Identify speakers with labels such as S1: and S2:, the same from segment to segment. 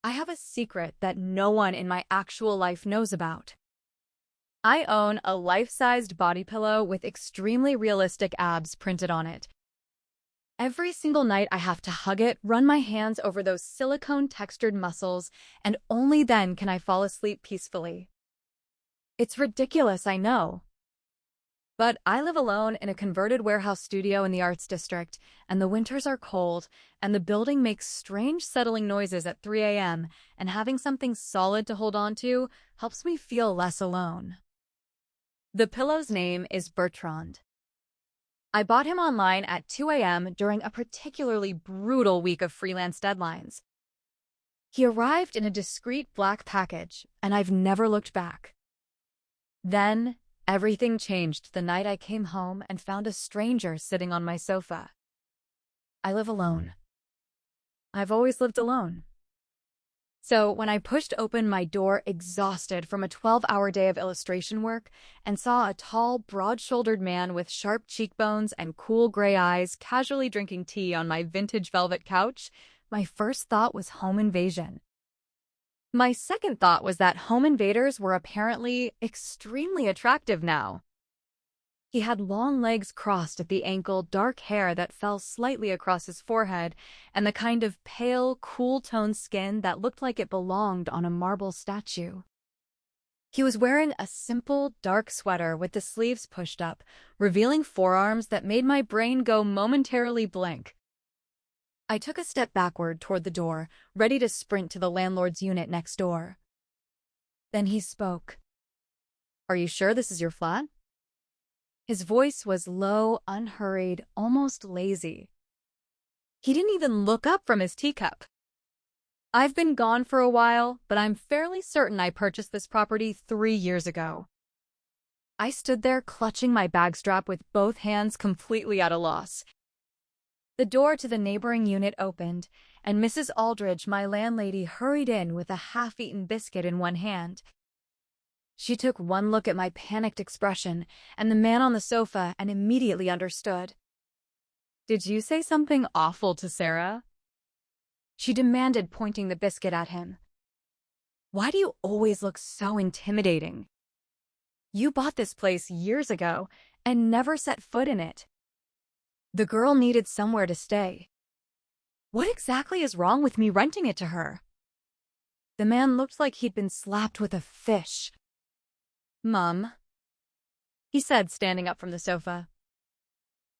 S1: I have a secret that no one in my actual life knows about. I own a life-sized body pillow with extremely realistic abs printed on it. Every single night I have to hug it, run my hands over those silicone-textured muscles, and only then can I fall asleep peacefully. It's ridiculous, I know. But I live alone in a converted warehouse studio in the Arts District, and the winters are cold, and the building makes strange settling noises at 3 a.m., and having something solid to hold on to helps me feel less alone. The pillow's name is Bertrand. I bought him online at 2 a.m. during a particularly brutal week of freelance deadlines. He arrived in a discreet black package, and I've never looked back. Then, everything changed the night I came home and found a stranger sitting on my sofa. I live alone. I've always lived alone. So when I pushed open my door exhausted from a 12-hour day of illustration work and saw a tall, broad-shouldered man with sharp cheekbones and cool gray eyes casually drinking tea on my vintage velvet couch, my first thought was home invasion. My second thought was that home invaders were apparently extremely attractive now. He had long legs crossed at the ankle, dark hair that fell slightly across his forehead, and the kind of pale, cool-toned skin that looked like it belonged on a marble statue. He was wearing a simple, dark sweater with the sleeves pushed up, revealing forearms that made my brain go momentarily blank. I took a step backward toward the door, ready to sprint to the landlord's unit next door. Then he spoke. "Are you sure this is your flat?" His voice was low, unhurried, almost lazy. He didn't even look up from his teacup. "I've been gone for a while, but I'm fairly certain I purchased this property 3 years ago." I stood there clutching my bag strap with both hands, completely at a loss. The door to the neighboring unit opened, and Mrs. Aldridge, my landlady, hurried in with a half-eaten biscuit in one hand. She took one look at my panicked expression and the man on the sofa and immediately understood. "Did you say something awful to Sera?" she demanded, pointing the biscuit at him. "Why do you always look so intimidating? You bought this place years ago and never set foot in it. The girl needed somewhere to stay. What exactly is wrong with me renting it to her?" The man looked like he'd been slapped with a fish. "Mum," he said, standing up from the sofa.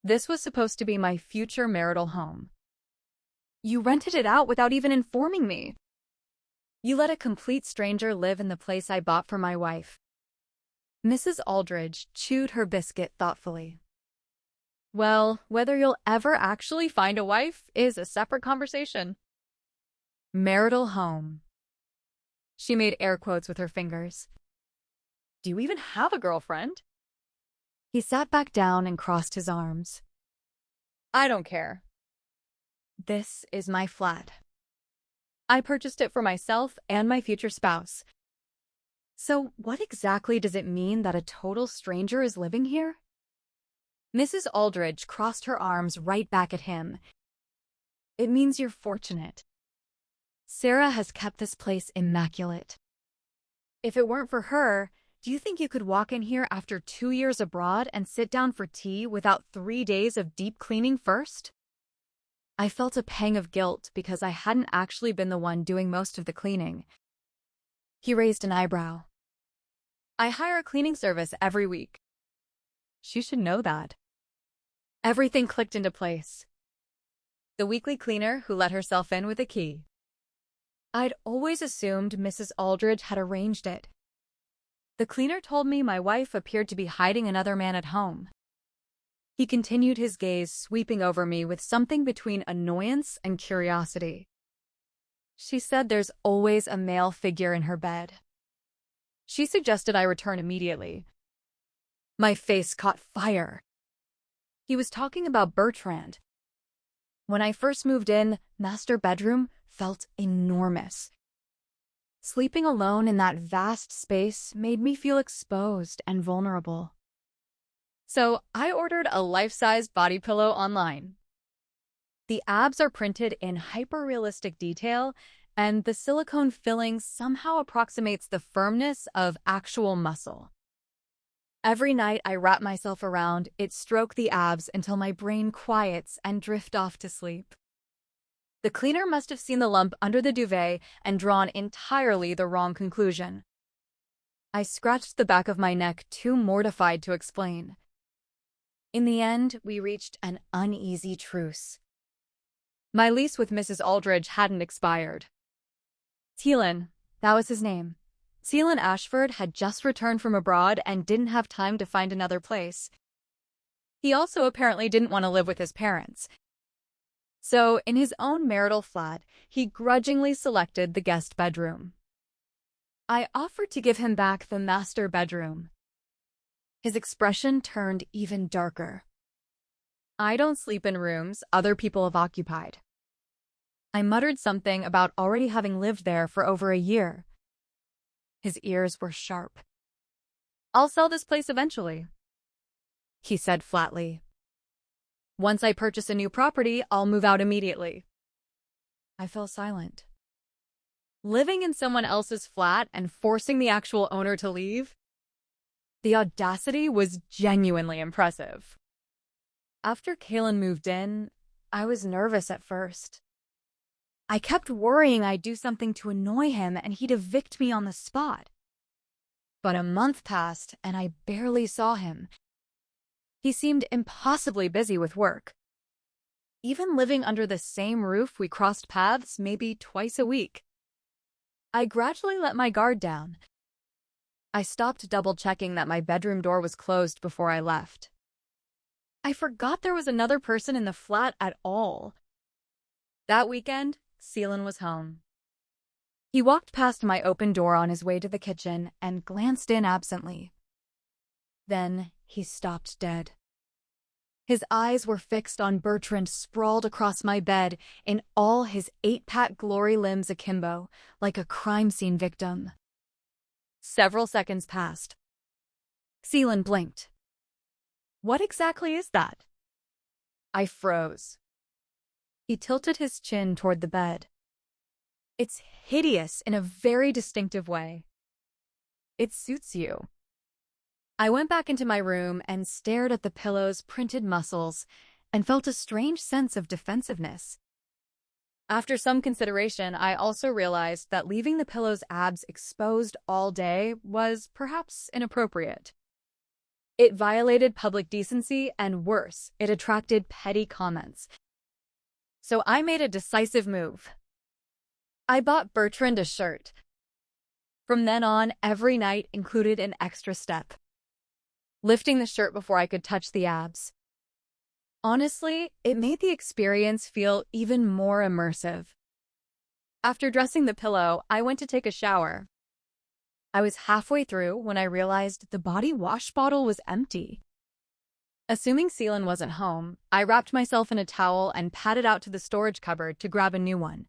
S1: "This was supposed to be my future marital home. You rented it out without even informing me. You let a complete stranger live in the place I bought for my wife." Mrs. Aldridge chewed her biscuit thoughtfully. "Well, whether you'll ever actually find a wife is a separate conversation." Marital home. She made air quotes with her fingers. "Do you even have a girlfriend?" He sat back down and crossed his arms. "I don't care. This is my flat. I purchased it for myself and my future spouse. So what exactly does it mean that a total stranger is living here?" Mrs. Aldridge crossed her arms right back at him. "It means you're fortunate. Sera has kept this place immaculate. If it weren't for her, do you think you could walk in here after 2 years abroad and sit down for tea without 3 days of deep cleaning first?" I felt a pang of guilt because I hadn't actually been the one doing most of the cleaning. He raised an eyebrow. "I hire a cleaning service every week. She should know that." Everything clicked into place. The weekly cleaner who let herself in with a key. I'd always assumed Mrs. Aldridge had arranged it. The cleaner told me my wife appeared to be hiding another man at home. He continued, his gaze sweeping over me with something between annoyance and curiosity. "She said there's always a male figure in her bed. She suggested I return immediately." My face caught fire. He was talking about Bertrand. When I first moved in, master bedroom felt enormous. Sleeping alone in that vast space made me feel exposed and vulnerable. So I ordered a life-sized body pillow online. The abs are printed in hyperrealistic detail, and the silicone filling somehow approximates the firmness of actual muscle. Every night I wrap myself around it, stroke the abs until my brain quiets and drift off to sleep. The cleaner must have seen the lump under the duvet and drawn entirely the wrong conclusion. I scratched the back of my neck, too mortified to explain. In the end, we reached an uneasy truce. My lease with Mrs. Aldridge hadn't expired. Caelan, that was his name. Caelan Ashford had just returned from abroad and didn't have time to find another place. He also apparently didn't want to live with his parents. So, in his own marital flat, he grudgingly selected the guest bedroom. I offered to give him back the master bedroom. His expression turned even darker. I don't sleep in rooms other people have occupied. I muttered something about already having lived there for over a year. His ears were sharp. I'll sell this place eventually, he said flatly. Once I purchase a new property, I'll move out immediately. I fell silent. Living in someone else's flat and forcing the actual owner to leave? The audacity was genuinely impressive. After Caelan moved in, I was nervous at first. I kept worrying I'd do something to annoy him and he'd evict me on the spot. But a month passed and I barely saw him. He seemed impossibly busy with work. Even living under the same roof, we crossed paths maybe twice a week. I gradually let my guard down. I stopped double-checking that my bedroom door was closed before I left. I forgot there was another person in the flat at all. That weekend, Caelan was home. He walked past my open door on his way to the kitchen and glanced in absently. Then he stopped dead. His eyes were fixed on Bertrand sprawled across my bed in all his 8-pack glory limbs akimbo, like a crime scene victim. Several seconds passed. Caelan blinked. What exactly is that? I froze. He tilted his chin toward the bed. It's hideous in a very distinctive way. It suits you. I went back into my room and stared at the pillow's printed muscles and felt a strange sense of defensiveness. After some consideration, I also realized that leaving the pillow's abs exposed all day was perhaps inappropriate. It violated public decency, and worse, it attracted petty comments. So I made a decisive move. I bought Bertrand a shirt. From then on, every night included an extra step. Lifting the shirt before I could touch the abs. Honestly, it made the experience feel even more immersive. After dressing the pillow, I went to take a shower. I was halfway through when I realized the body wash bottle was empty. Assuming Caelan wasn't home, I wrapped myself in a towel and padded out to the storage cupboard to grab a new one.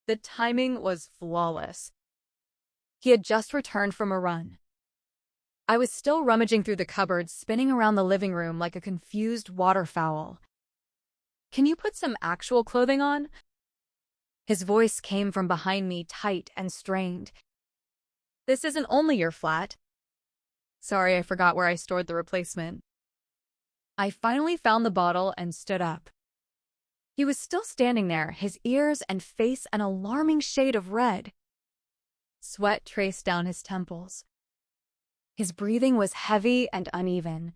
S1: The timing was flawless. He had just returned from a run. I was still rummaging through the cupboard, spinning around the living room like a confused waterfowl. Can you put some actual clothing on? His voice came from behind me, tight and strained. This isn't only your flat. Sorry, I forgot where I stored the replacement. I finally found the bottle and stood up. He was still standing there, his ears and face an alarming shade of red. Sweat traced down his temples. His breathing was heavy and uneven.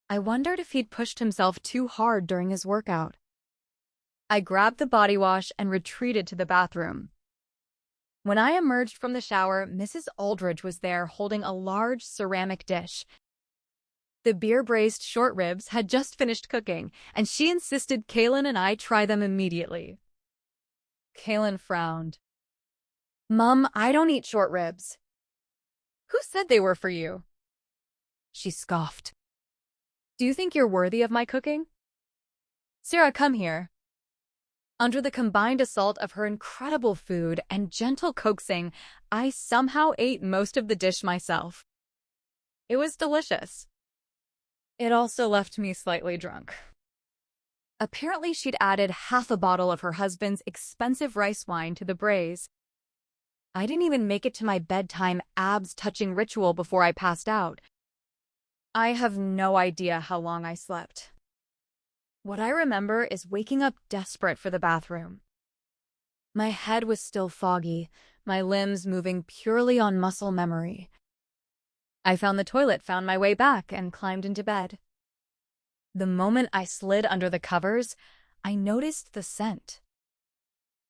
S1: I wondered if he'd pushed himself too hard during his workout. I grabbed the body wash and retreated to the bathroom. When I emerged from the shower, Mrs. Aldridge was there holding a large ceramic dish. The beer-braised short ribs had just finished cooking, and she insisted Caelan and I try them immediately. Caelan frowned. Mum, I don't eat short ribs. Who said they were for you? She scoffed. Do you think you're worthy of my cooking? Sera, come here. Under the combined assault of her incredible food and gentle coaxing, I somehow ate most of the dish myself. It was delicious. It also left me slightly drunk. Apparently, she'd added half a bottle of her husband's expensive rice wine to the braise. I didn't even make it to my bedtime abs-touching ritual before I passed out. I have no idea how long I slept. What I remember is waking up desperate for the bathroom. My head was still foggy, my limbs moving purely on muscle memory. I found the toilet, found my way back, and climbed into bed. The moment I slid under the covers, I noticed the scent.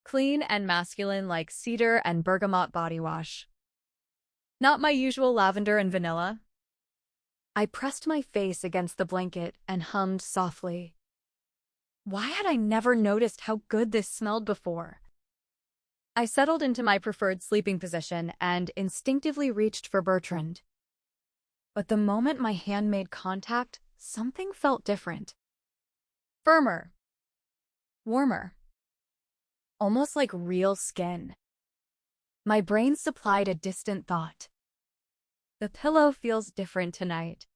S1: Clean and masculine like cedar and bergamot body wash. Not my usual lavender and vanilla. I pressed my face against the blanket and hummed softly. Why had I never noticed how good this smelled before? I settled into my preferred sleeping position and instinctively reached for Bertrand. But the moment my hand made contact, something felt different. Firmer. Warmer. Almost like real skin. My brain supplied a distant thought. The pillow feels different tonight.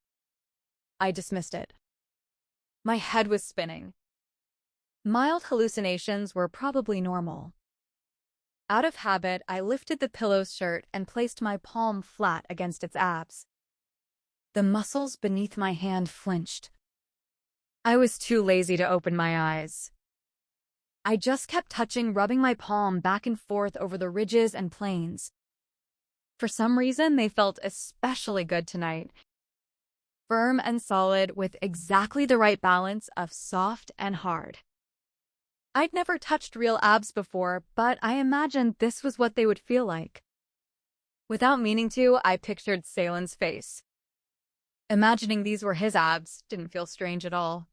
S1: I dismissed it. My head was spinning. Mild hallucinations were probably normal. Out of habit, I lifted the pillow's shirt and placed my palm flat against its abs. The muscles beneath my hand flinched. I was too lazy to open my eyes. I just kept touching, rubbing my palm back and forth over the ridges and planes. For some reason, they felt especially good tonight. Firm and solid with exactly the right balance of soft and hard. I'd never touched real abs before, but I imagined this was what they would feel like. Without meaning to, I pictured Caelan's face. Imagining these were his abs didn't feel strange at all.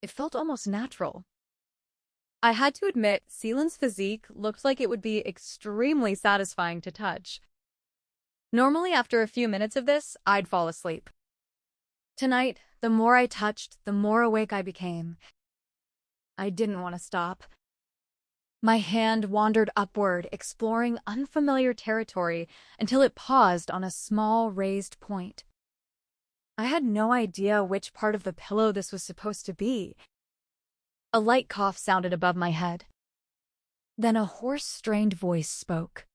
S1: It felt almost natural. I had to admit, Caelan's physique looked like it would be extremely satisfying to touch. Normally, after a few minutes of this, I'd fall asleep. Tonight, the more I touched, the more awake I became. I didn't want to stop. My hand wandered upward, exploring unfamiliar territory until it paused on a small raised point. I had no idea which part of the pillow this was supposed to be. A light cough sounded above my head. Then a hoarse, strained voice spoke.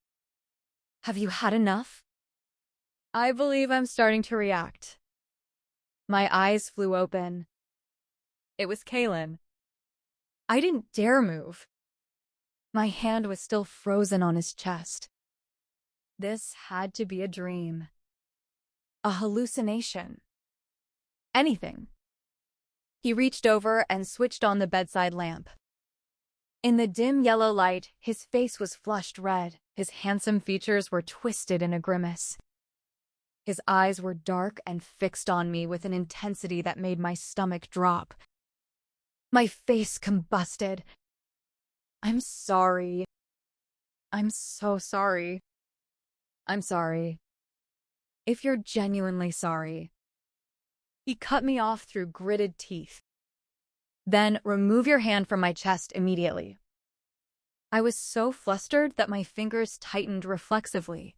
S1: "Have you had enough?" I believe I'm starting to react. My eyes flew open. It was Caelan. I didn't dare move. My hand was still frozen on his chest. This had to be a dream. A hallucination. Anything. He reached over and switched on the bedside lamp. In the dim yellow light, his face was flushed red. His handsome features were twisted in a grimace. His eyes were dark and fixed on me with an intensity that made my stomach drop. My face combusted. "I'm sorry. I'm so sorry. I'm sorry. If you're genuinely sorry." He cut me off through gritted teeth. "Then remove your hand from my chest immediately." I was so flustered that my fingers tightened reflexively.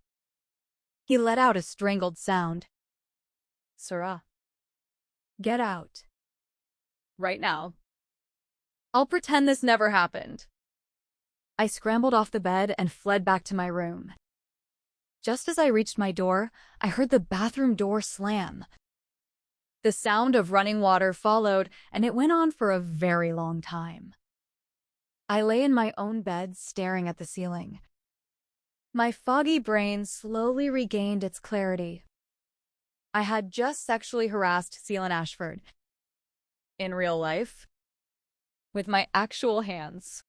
S1: He let out a strangled sound. "Sera, get out. Right now. I'll pretend this never happened." I scrambled off the bed and fled back to my room. Just as I reached my door, I heard the bathroom door slam. The sound of running water followed, and it went on for a very long time. I lay in my own bed, staring at the ceiling. My foggy brain slowly regained its clarity. I had just sexually harassed Caelan Ashford. In real life. With my actual hands.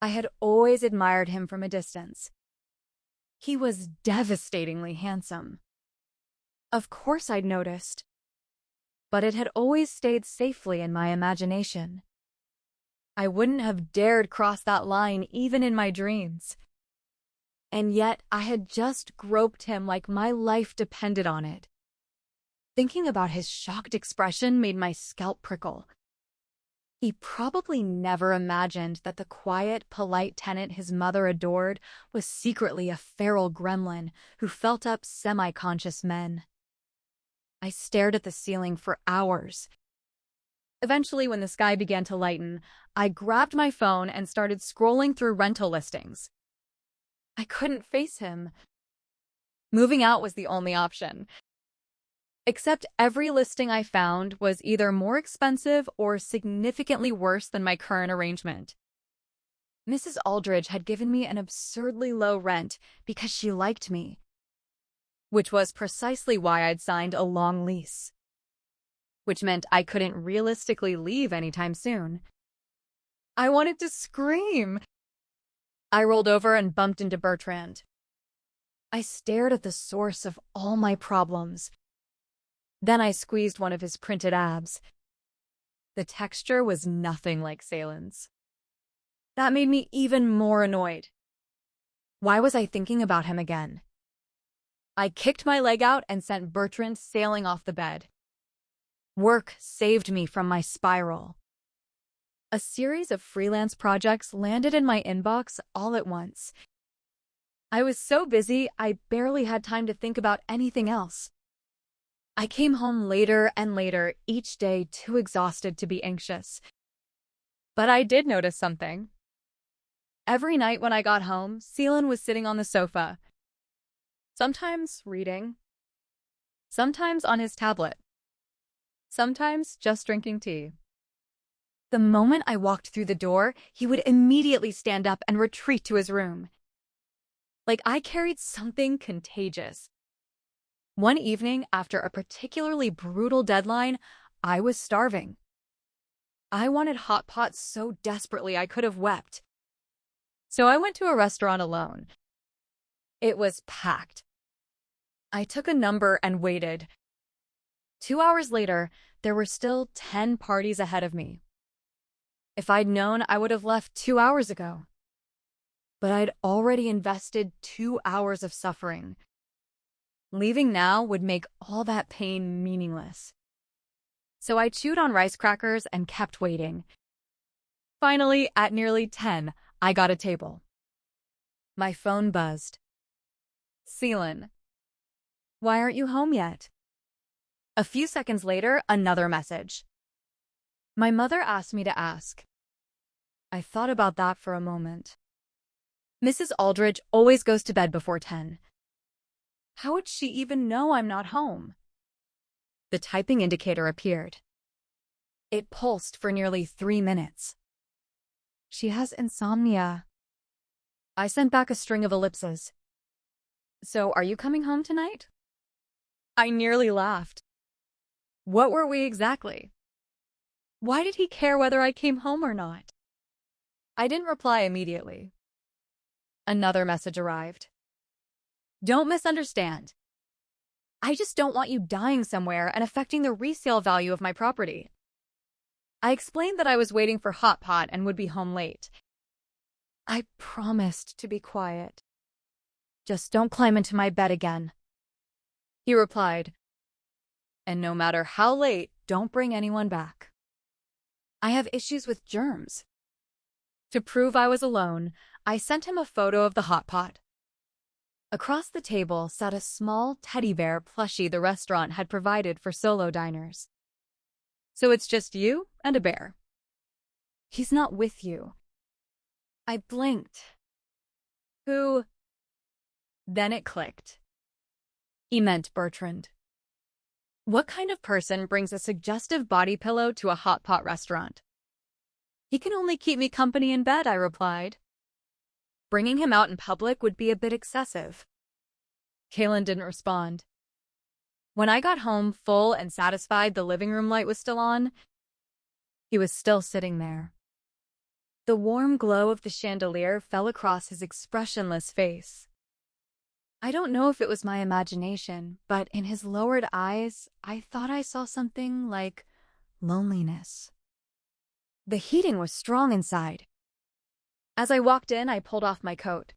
S1: I had always admired him from a distance. He was devastatingly handsome. Of course I'd noticed. But it had always stayed safely in my imagination. I wouldn't have dared cross that line even in my dreams. And yet I had just groped him like my life depended on it. Thinking about his shocked expression made my scalp prickle. He probably never imagined that the quiet, polite tenant his mother adored was secretly a feral gremlin who felt up semi-conscious men. I stared at the ceiling for hours. Eventually, when the sky began to lighten, I grabbed my phone and started scrolling through rental listings. I couldn't face him. Moving out was the only option. Except every listing I found was either more expensive or significantly worse than my current arrangement. Mrs. Aldridge had given me an absurdly low rent because she liked me, which was precisely why I'd signed a long lease, which meant I couldn't realistically leave anytime soon. I wanted to scream. I rolled over and bumped into Bertrand. I stared at the source of all my problems. Then I squeezed one of his printed abs. The texture was nothing like Caelan's. That made me even more annoyed. Why was I thinking about him again? I kicked my leg out and sent Bertrand sailing off the bed. Work saved me from my spiral. A series of freelance projects landed in my inbox all at once. I was so busy, I barely had time to think about anything else. I came home later and later, each day too exhausted to be anxious. But I did notice something. Every night when I got home, Caelan was sitting on the sofa. Sometimes reading. Sometimes on his tablet. Sometimes just drinking tea. The moment I walked through the door, he would immediately stand up and retreat to his room. Like I carried something contagious. One evening, after a particularly brutal deadline, I was starving. I wanted hot pot so desperately I could have wept. So I went to a restaurant alone. It was packed. I took a number and waited. 2 hours later, there were still 10 parties ahead of me. If I'd known, I would have left 2 hours ago. But I'd already invested 2 hours of suffering. Leaving now would make all that pain meaningless. So I chewed on rice crackers and kept waiting. Finally, at nearly 10, I got a table. My phone buzzed. Caelan, why aren't you home yet? A few seconds later, another message. My mother asked me to ask. I thought about that for a moment. Mrs. Aldridge always goes to bed before 10. How would she even know I'm not home? The typing indicator appeared. It pulsed for nearly 3 minutes. She has insomnia. I sent back a string of ellipses. So, are you coming home tonight? I nearly laughed. What were we exactly? Why did he care whether I came home or not? I didn't reply immediately. Another message arrived. Don't misunderstand. I just don't want you dying somewhere and affecting the resale value of my property. I explained that I was waiting for hot pot and would be home late. I promised to be quiet. Just don't climb into my bed again. He replied, and no matter how late, don't bring anyone back. I have issues with germs. To prove I was alone, I sent him a photo of the hot pot. Across the table sat a small teddy bear plushie the restaurant had provided for solo diners. So it's just you and a bear. He's not with you. I blinked. Who? Then it clicked. He meant Bertrand. What kind of person brings a suggestive body pillow to a hot pot restaurant? He can only keep me company in bed, I replied. Bringing him out in public would be a bit excessive. Caelan didn't respond. When I got home, full and satisfied the living room light was still on, he was still sitting there. The warm glow of the chandelier fell across his expressionless face. I don't know if it was my imagination, but in his lowered eyes, I thought I saw something like loneliness. The heating was strong inside. As I walked in, I pulled off my coat.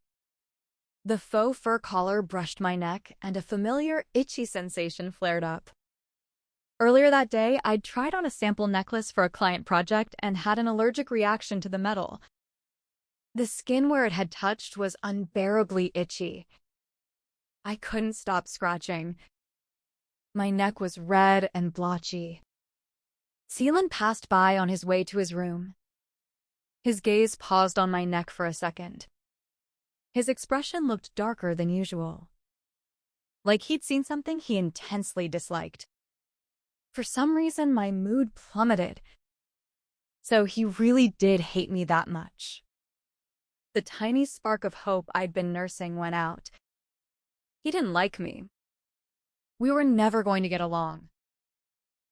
S1: The faux fur collar brushed my neck, and a familiar, itchy sensation flared up. Earlier that day, I'd tried on a sample necklace for a client project and had an allergic reaction to the metal. The skin where it had touched was unbearably itchy. I couldn't stop scratching. My neck was red and blotchy. Caelan passed by on his way to his room. His gaze paused on my neck for a second. His expression looked darker than usual, like he'd seen something he intensely disliked. For some reason, my mood plummeted. So he really did hate me that much. The tiny spark of hope I'd been nursing went out. He didn't like me. We were never going to get along.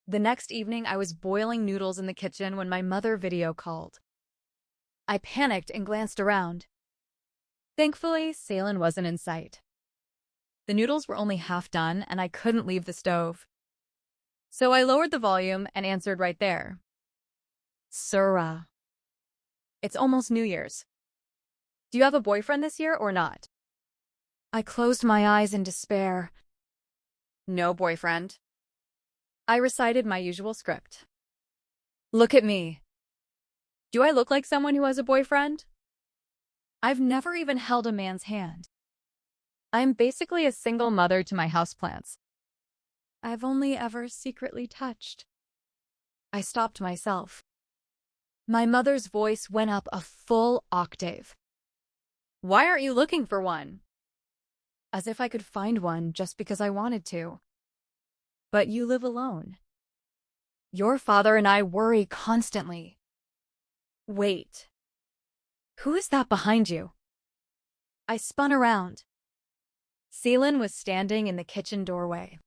S1: The next evening, I was boiling noodles in the kitchen when my mother video called. I panicked and glanced around. Thankfully, Caelan wasn't in sight. The noodles were only half done, and I couldn't leave the stove. So I lowered the volume and answered right there. Sera. It's almost New Year's. Do you have a boyfriend this year or not? I closed my eyes in despair. No boyfriend. I recited my usual script. Look at me. Do I look like someone who has a boyfriend? I've never even held a man's hand. I'm basically a single mother to my houseplants. I've only ever secretly touched. I stopped myself. My mother's voice went up a full octave. Why aren't you looking for one? As if I could find one just because I wanted to. But you live alone. Your father and I worry constantly. Wait. Who is that behind you? I spun around. Caelan was standing in the kitchen doorway.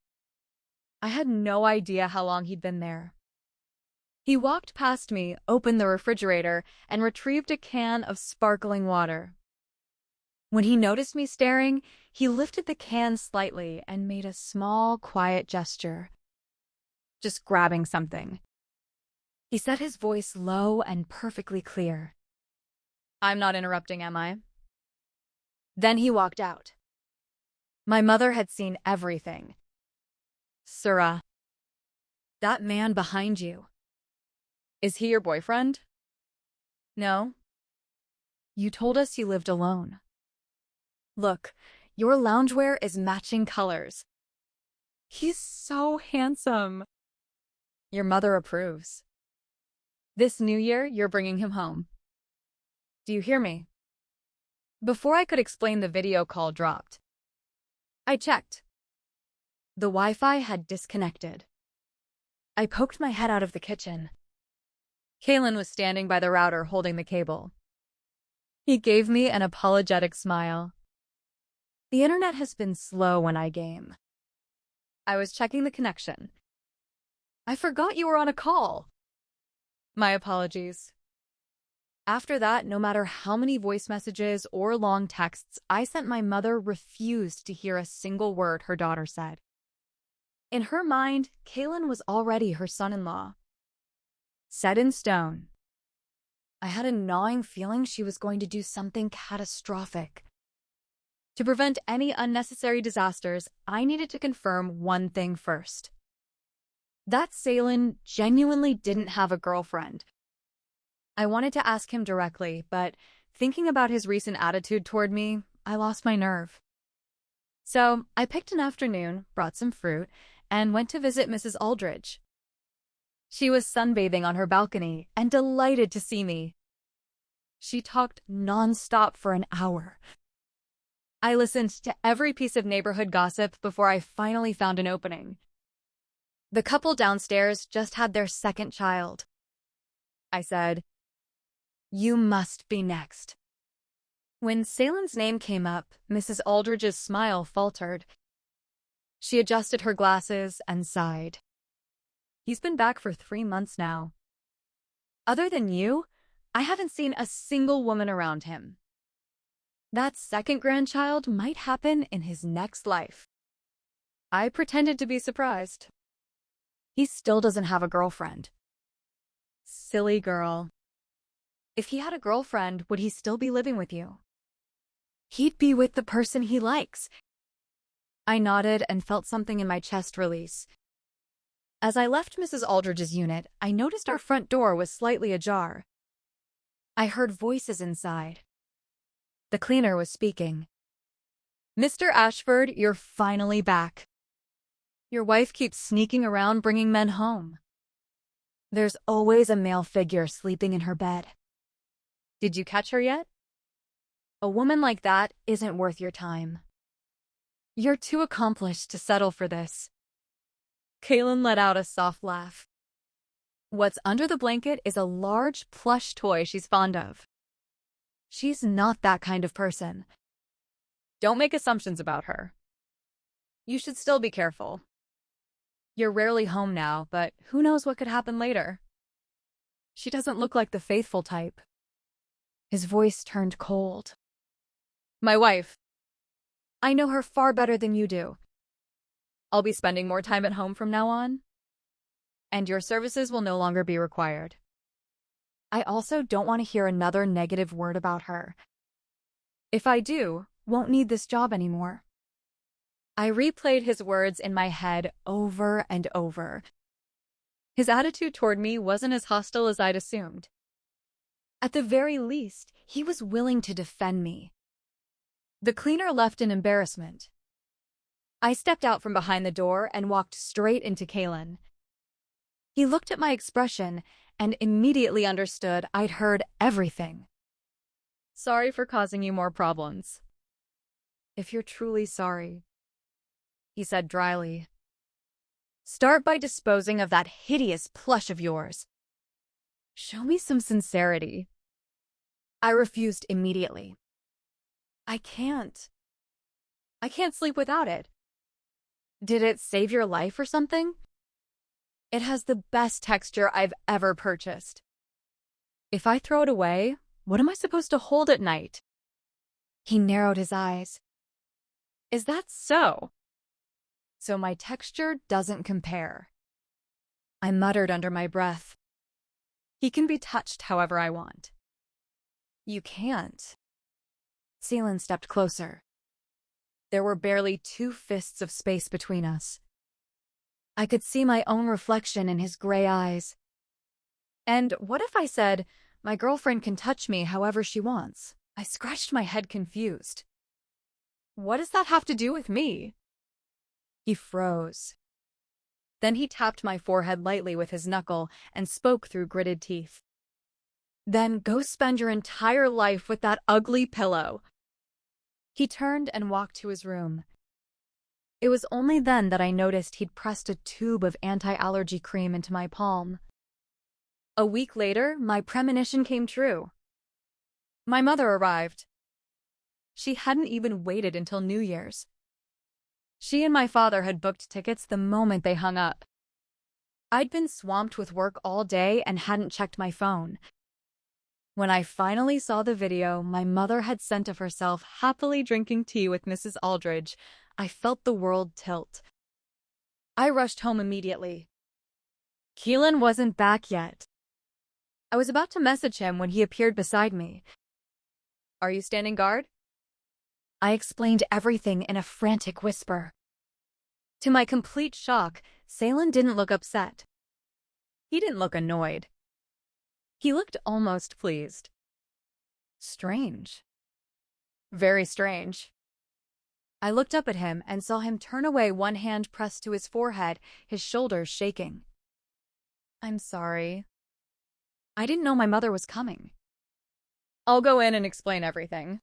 S1: I had no idea how long he'd been there. He walked past me, opened the refrigerator, and retrieved a can of sparkling water. When he noticed me staring, he lifted the can slightly and made a small, quiet gesture. Just grabbing something. He said his voice low and perfectly clear. I'm not interrupting, am I? Then he walked out. My mother had seen everything. Sera, that man behind you. Is he your boyfriend? No. You told us you lived alone. Look, your loungewear is matching colors. He's so handsome. Your mother approves. This new year, you're bringing him home. Do you hear me? Before I could explain, the video call dropped. I checked. The Wi-Fi had disconnected. I poked my head out of the kitchen. Caelan was standing by the router holding the cable. He gave me an apologetic smile. The internet has been slow when I game. I was checking the connection. I forgot you were on a call. My apologies. After that, no matter how many voice messages or long texts I sent, my mother refused to hear a single word her daughter said. In her mind, Caelan was already her son-in-law. Set in stone. I had a gnawing feeling she was going to do something catastrophic. To prevent any unnecessary disasters, I needed to confirm one thing first. That Caelan genuinely didn't have a girlfriend. I wanted to ask him directly, but thinking about his recent attitude toward me, I lost my nerve. So I picked an afternoon, brought some fruit, and went to visit Mrs. Aldridge. She was sunbathing on her balcony and delighted to see me. She talked nonstop for an hour. I listened to every piece of neighborhood gossip before I finally found an opening. The couple downstairs just had their second child. I said, "You must be next." When Caelan's name came up, Mrs. Aldridge's smile faltered. She adjusted her glasses and sighed. He's been back for 3 months now. Other than you, I haven't seen a single woman around him. That second grandchild might happen in his next life. I pretended to be surprised. He still doesn't have a girlfriend. Silly girl. If he had a girlfriend, would he still be living with you? He'd be with the person he likes. I nodded and felt something in my chest release. As I left Mrs. Aldridge's unit, I noticed our front door was slightly ajar. I heard voices inside. The cleaner was speaking. "Mr. Ashford, you're finally back. Your wife keeps sneaking around bringing men home." There's always a male figure sleeping in her bed. Did you catch her yet? A woman like that isn't worth your time. You're too accomplished to settle for this. Caelan let out a soft laugh. What's under the blanket is a large plush toy she's fond of. She's not that kind of person. Don't make assumptions about her. You should still be careful. You're rarely home now, but who knows what could happen later. She doesn't look like the faithful type. His voice turned cold. My wife. I know her far better than you do. I'll be spending more time at home from now on, and your services will no longer be required. I also don't want to hear another negative word about her. If I do, won't need this job anymore. I replayed his words in my head over and over. His attitude toward me wasn't as hostile as I'd assumed. At the very least, he was willing to defend me. The cleaner left in embarrassment. I stepped out from behind the door and walked straight into Caelan. He looked at my expression and immediately understood I'd heard everything. Sorry for causing you more problems. If you're truly sorry, he said dryly, start by disposing of that hideous plush of yours. Show me some sincerity. I refused immediately. I can't sleep without it. Did it save your life or something? It has the best texture I've ever purchased. If I throw it away, what am I supposed to hold at night? He narrowed his eyes. Is that so? So my texture doesn't compare. I muttered under my breath. He can be touched however I want. You can't. Caelan stepped closer. There were barely 2 fists of space between us. I could see my own reflection in his gray eyes. And what if I said, my girlfriend can touch me however she wants? I scratched my head confused. What does that have to do with me? He froze. Then he tapped my forehead lightly with his knuckle and spoke through gritted teeth. Then go spend your entire life with that ugly pillow. He turned and walked to his room. It was only then that I noticed he'd pressed a tube of anti-allergy cream into my palm. A week later, my premonition came true. My mother arrived. She hadn't even waited until New Year's. She and my father had booked tickets the moment they hung up. I'd been swamped with work all day and hadn't checked my phone. When I finally saw the video my mother had sent of herself happily drinking tea with Mrs. Aldridge, I felt the world tilt. I rushed home immediately. Caelan wasn't back yet. I was about to message him when he appeared beside me. Are you standing guard? I explained everything in a frantic whisper. To my complete shock, Caelan didn't look upset. He didn't look annoyed. He looked almost pleased. Strange. Very strange. I looked up at him and saw him turn away, one hand pressed to his forehead, his shoulders shaking. I'm sorry. I didn't know my mother was coming. I'll go in and explain everything.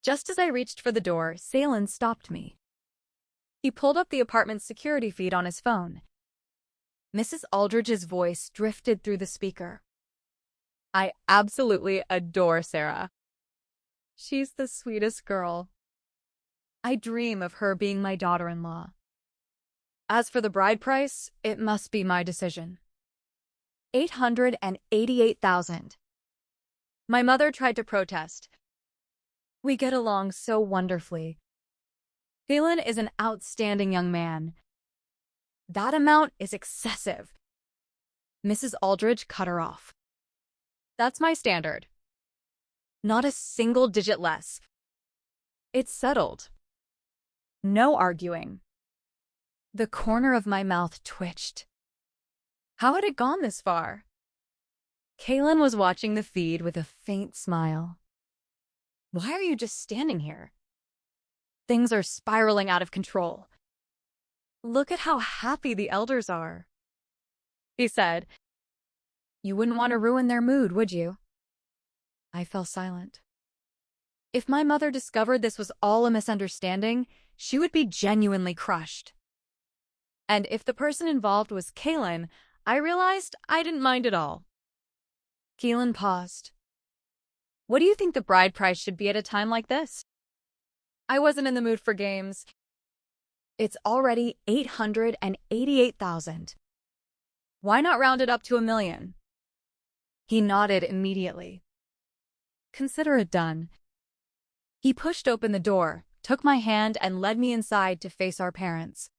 S1: Just as I reached for the door, Caelan stopped me. He pulled up the apartment's security feed on his phone. Mrs. Aldridge's voice drifted through the speaker. I absolutely adore Sera. She's the sweetest girl. I dream of her being my daughter-in-law. As for the bride price, it must be my decision. $888,000. My mother tried to protest. We get along so wonderfully. Caelan is an outstanding young man. That amount is excessive. Mrs. Aldridge cut her off. That's my standard. Not a single digit less. It's settled. No arguing. The corner of my mouth twitched. How had it gone this far? Caelan was watching the feed with a faint smile. Why are you just standing here? Things are spiraling out of control. Look at how happy the elders are, he said, You wouldn't want to ruin their mood, would you? I fell silent. If my mother discovered this was all a misunderstanding, she would be genuinely crushed. And if the person involved was Caelan, I realized I didn't mind at all. Caelan paused. What do you think the bride price should be at a time like this? I wasn't in the mood for games. It's already $888,000. Why not round it up to $1 million? He nodded immediately. Consider it done. He pushed open the door, took my hand, and led me inside to face our parents.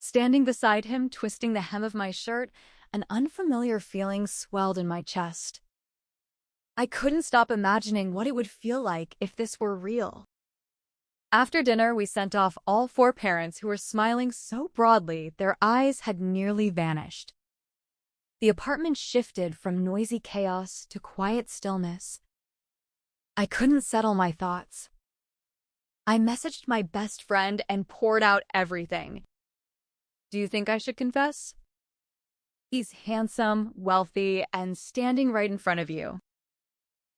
S1: Standing beside him, twisting the hem of my shirt, an unfamiliar feeling swelled in my chest. I couldn't stop imagining what it would feel like if this were real. After dinner, we sent off all 4 parents who were smiling so broadly their eyes had nearly vanished. The apartment shifted from noisy chaos to quiet stillness. I couldn't settle my thoughts. I messaged my best friend and poured out everything. Do you think I should confess? He's handsome, wealthy, and standing right in front of you.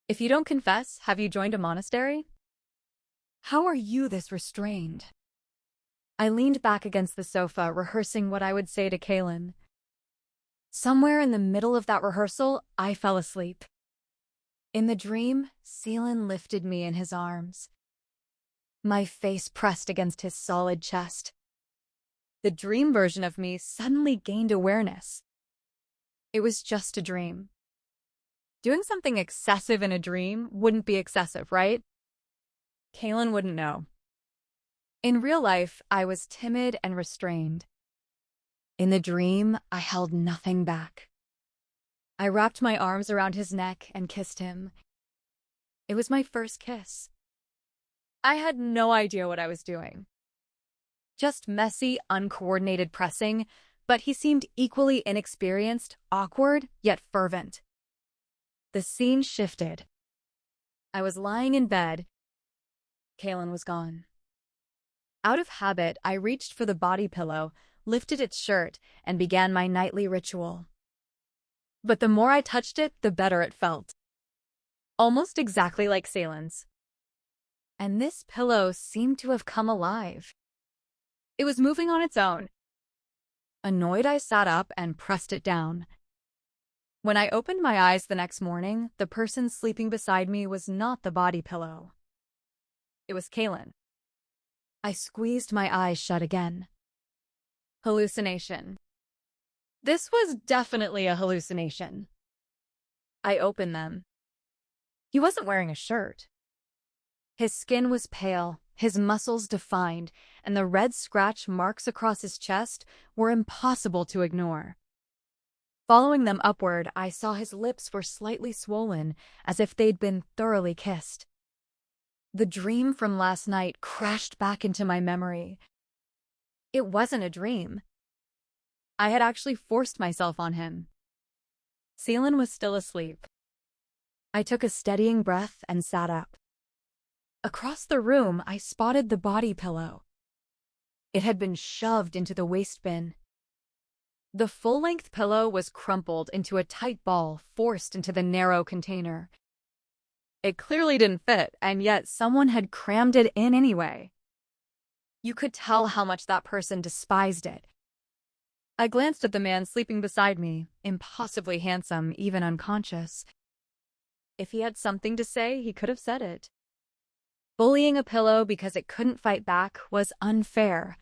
S1: If you don't confess, have you joined a monastery? How are you this restrained? I leaned back against the sofa, rehearsing what I would say to Caelan. Somewhere in the middle of that rehearsal, I fell asleep. In the dream, Caelan lifted me in his arms. My face pressed against his solid chest. The dream version of me suddenly gained awareness. It was just a dream. Doing something excessive in a dream wouldn't be excessive, right? Caelan wouldn't know. In real life, I was timid and restrained. In the dream, I held nothing back. I wrapped my arms around his neck and kissed him. It was my first kiss. I had no idea what I was doing. Just messy, uncoordinated pressing, but he seemed equally inexperienced, awkward, yet fervent. The scene shifted. I was lying in bed. Caelan was gone. Out of habit, I reached for the body pillow, lifted its shirt, and began my nightly ritual. But the more I touched it, the better it felt. Almost exactly like Caelan's. And this pillow seemed to have come alive. It was moving on its own. Annoyed, I sat up and pressed it down. When I opened my eyes the next morning, the person sleeping beside me was not the body pillow. It was Caelan. I squeezed my eyes shut again. Hallucination. This was definitely a hallucination. I opened them. He wasn't wearing a shirt. His skin was pale, his muscles defined, and the red scratch marks across his chest were impossible to ignore. Following them upward, I saw his lips were slightly swollen, as if they'd been thoroughly kissed. The dream from last night crashed back into my memory. It wasn't a dream. I had actually forced myself on him. Caelan was still asleep. I took a steadying breath and sat up. Across the room, I spotted the body pillow. It had been shoved into the waste bin. The full-length pillow was crumpled into a tight ball forced into the narrow container. It clearly didn't fit, and yet someone had crammed it in anyway. You could tell how much that person despised it. I glanced at the man sleeping beside me, impossibly handsome, even unconscious. If he had something to say, he could have said it. Bullying a pillow because it couldn't fight back was unfair.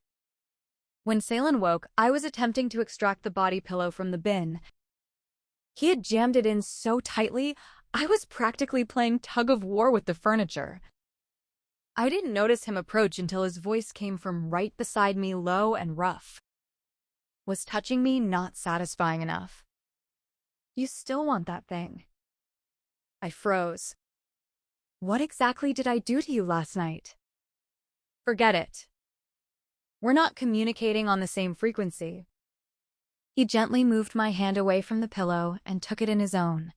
S1: When Caelan woke, I was attempting to extract the body pillow from the bin. He had jammed it in so tightly, I was practically playing tug-of-war with the furniture. I didn't notice him approach until his voice came from right beside me, low and rough. Was touching me not satisfying enough? You still want that thing? I froze. What exactly did I do to you last night? Forget it. We're not communicating on the same frequency. He gently moved my hand away from the pillow and took it in his own.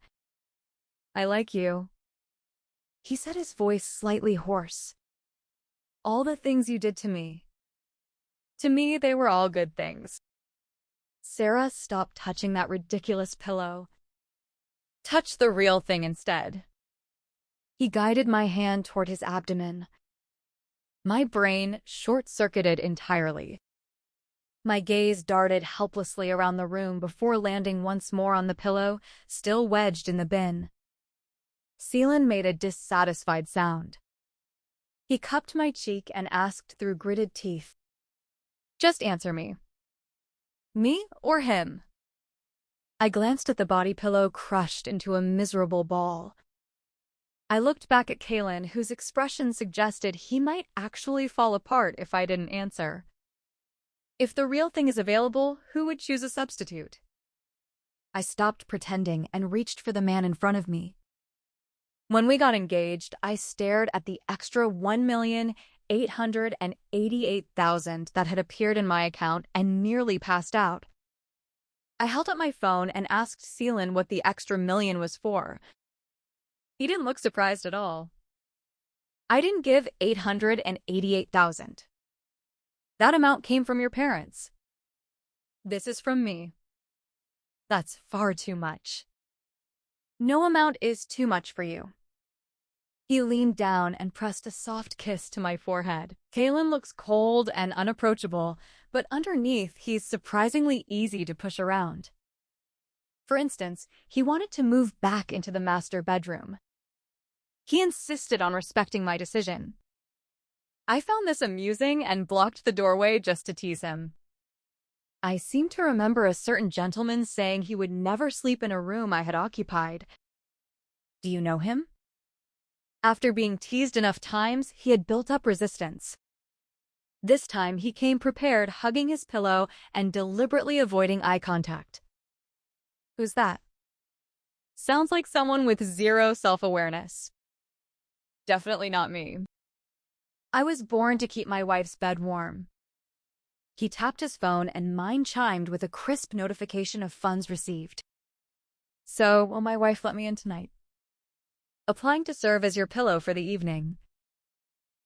S1: I like you. He said, his voice slightly hoarse. All the things you did to me. To me, they were all good things. Sera, stop touching that ridiculous pillow. Touch the real thing instead. He guided my hand toward his abdomen. My brain short-circuited entirely. My gaze darted helplessly around the room before landing once more on the pillow, still wedged in the bin. Caelan made a dissatisfied sound. He cupped my cheek and asked through gritted teeth, "Just answer me. Me or him?" I glanced at the body pillow crushed into a miserable ball. I looked back at Caelan, whose expression suggested he might actually fall apart if I didn't answer. If the real thing is available, who would choose a substitute? I stopped pretending and reached for the man in front of me. When we got engaged, I stared at the extra $1,888,000 that had appeared in my account and nearly passed out. I held up my phone and asked Caelan what the extra million was for. He didn't look surprised at all. "I didn't give $888,000. That amount came from your parents. This is from me." "That's far too much." "No amount is too much for you." He leaned down and pressed a soft kiss to my forehead. Caelan looks cold and unapproachable, but underneath he's surprisingly easy to push around. For instance, he wanted to move back into the master bedroom. He insisted on respecting my decision. I found this amusing and blocked the doorway just to tease him. I seem to remember a certain gentleman saying he would never sleep in a room I had occupied. Do you know him? After being teased enough times, he had built up resistance. This time, he came prepared, hugging his pillow and deliberately avoiding eye contact. Who's that? Sounds like someone with zero self-awareness. Definitely not me. I was born to keep my wife's bed warm. He tapped his phone and mine chimed with a crisp notification of funds received. So, will my wife let me in tonight? Applying to serve as your pillow for the evening.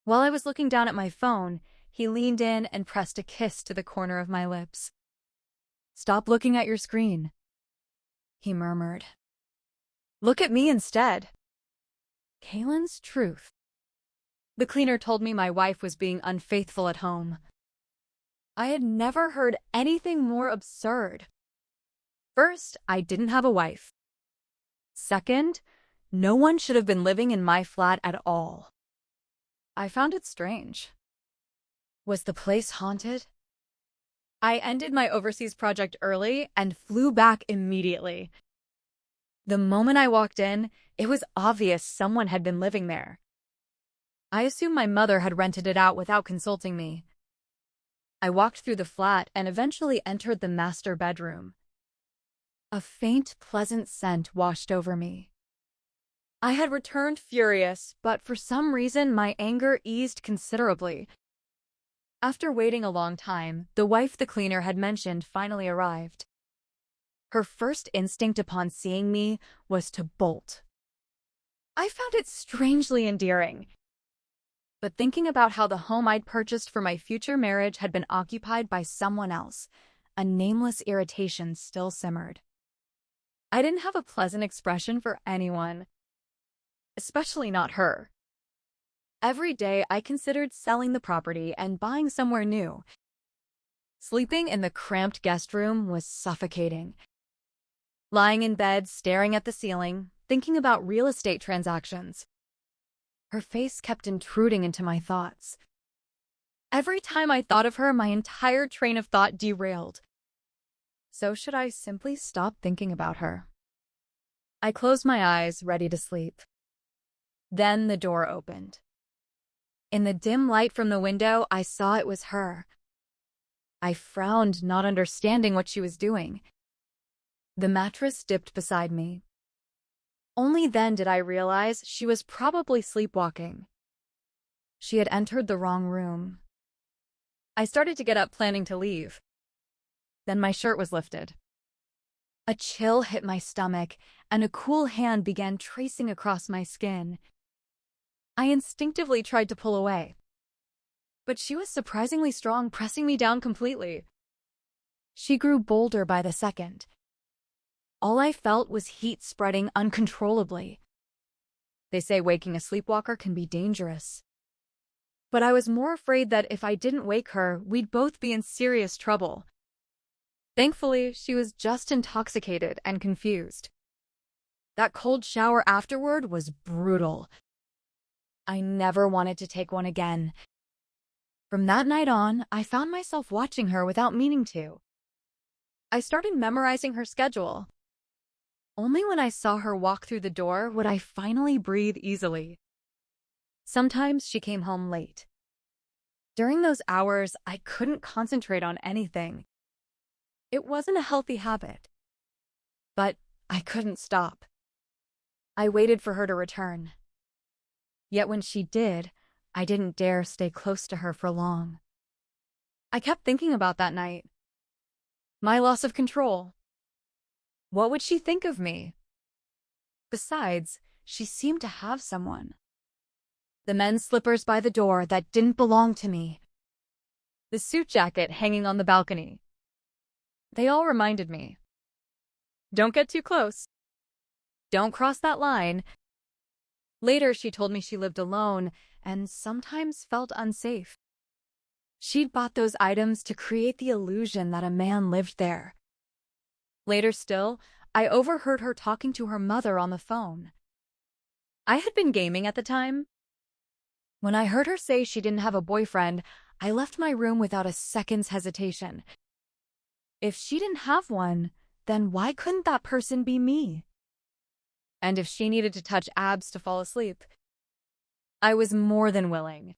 S1: While I was looking down at my phone, he leaned in and pressed a kiss to the corner of my lips. "Stop looking at your screen," he murmured. "Look at me instead." Caelan's truth. The cleaner told me my wife was being unfaithful at home. I had never heard anything more absurd. First, I didn't have a wife. Second, no one should have been living in my flat at all. I found it strange. Was the place haunted? I ended my overseas project early and flew back immediately. The moment I walked in, it was obvious someone had been living there. I assumed my mother had rented it out without consulting me. I walked through the flat and eventually entered the master bedroom. A faint, pleasant scent washed over me. I had returned furious, but for some reason my anger eased considerably. After waiting a long time, the wife the cleaner had mentioned finally arrived. Her first instinct upon seeing me was to bolt. I found it strangely endearing. But thinking about how the home I'd purchased for my future marriage had been occupied by someone else, a nameless irritation still simmered. I didn't have a pleasant expression for anyone, especially not her. Every day I considered selling the property and buying somewhere new. Sleeping in the cramped guest room was suffocating. Lying in bed, staring at the ceiling, thinking about real estate transactions. Her face kept intruding into my thoughts. Every time I thought of her, my entire train of thought derailed. So should I simply stop thinking about her? I closed my eyes, ready to sleep. Then the door opened. In the dim light from the window, I saw it was her. I frowned, not understanding what she was doing. The mattress dipped beside me. Only then did I realize she was probably sleepwalking. She had entered the wrong room. I started to get up, planning to leave. Then my shirt was lifted. A chill hit my stomach, and a cool hand began tracing across my skin. I instinctively tried to pull away. But she was surprisingly strong, pressing me down completely. She grew bolder by the second. All I felt was heat spreading uncontrollably. They say waking a sleepwalker can be dangerous. But I was more afraid that if I didn't wake her, we'd both be in serious trouble. Thankfully, she was just intoxicated and confused. That cold shower afterward was brutal. I never wanted to take one again. From that night on, I found myself watching her without meaning to. I started memorizing her schedule. Only when I saw her walk through the door would I finally breathe easily. Sometimes she came home late. During those hours, I couldn't concentrate on anything. It wasn't a healthy habit. But I couldn't stop. I waited for her to return. Yet when she did, I didn't dare stay close to her for long. I kept thinking about that night. My loss of control. What would she think of me? Besides, she seemed to have someone. The men's slippers by the door that didn't belong to me. The suit jacket hanging on the balcony. They all reminded me. Don't get too close. Don't cross that line. Later, she told me she lived alone and sometimes felt unsafe. She'd bought those items to create the illusion that a man lived there. Later still, I overheard her talking to her mother on the phone. I had been gaming at the time. When I heard her say she didn't have a boyfriend, I left my room without a second's hesitation. If she didn't have one, then why couldn't that person be me? And if she needed to touch abs to fall asleep, I was more than willing.